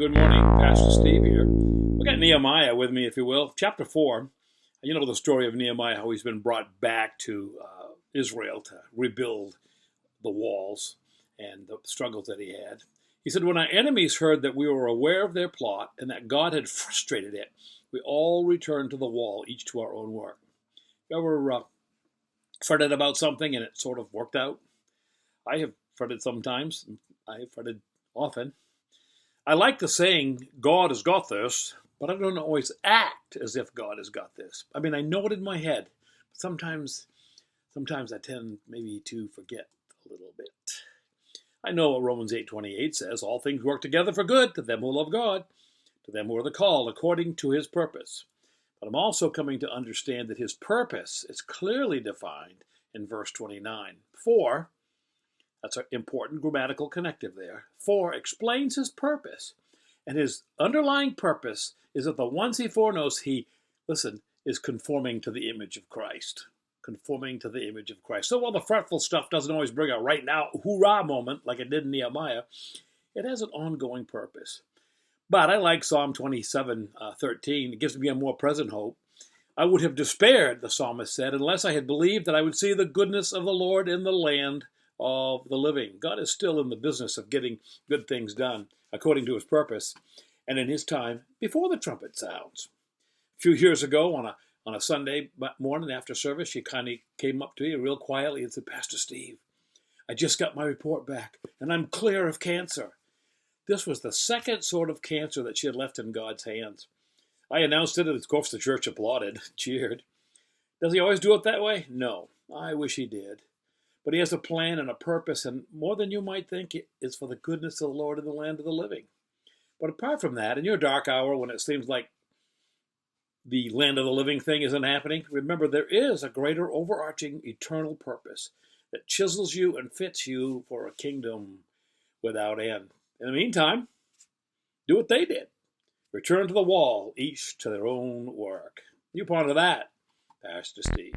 Good morning, Pastor Steve here. Look at Nehemiah with me, if you will. Chapter 4. You know the story of Nehemiah, how he's been brought back to Israel to rebuild the walls and the struggles that he had. He said, when our enemies heard that we were aware of their plot and that God had frustrated it, we all returned to the wall, each to our own work. You ever fretted about something and it sort of worked out? I have fretted sometimes. I have fretted often. I like the saying, God has got this, but I don't always act as if God has got this. I mean, I know it in my head, but sometimes I tend maybe to forget a little bit. I know what Romans 8:28 says, all things work together for good to them who love God, to them who are the called according to his purpose. But I'm also coming to understand that his purpose is clearly defined in verse 29. For, that's an important grammatical connective there. For explains his purpose. And his underlying purpose is that the ones he foreknows, is conforming to the image of Christ. Conforming to the image of Christ. So while the fretful stuff doesn't always bring a right now hoorah moment like it did in Nehemiah, it has an ongoing purpose. But I like Psalm 27:13. It gives me a more present hope. I would have despaired, the psalmist said, unless I had believed that I would see the goodness of the Lord in the land of the living. God is still in the business of getting good things done according to his purpose and in his time before the trumpet sounds. A few years ago on a Sunday morning after service, she kind of came up to me real quietly and said, Pastor Steve, I just got my report back and I'm clear of cancer. This was the second sort of cancer that she had left in God's hands. I announced it, and of course the church applauded, cheered. Does he always do it that way? No, I wish he did. But he has a plan and a purpose, and more than you might think, it's for the goodness of the Lord in the land of the living. But apart from that, in your dark hour when it seems like the land of the living thing isn't happening, remember there is a greater overarching eternal purpose that chisels you and fits you for a kingdom without end. In the meantime, do what they did. Return to the wall, each to their own work. You ponder that, Pastor Steve.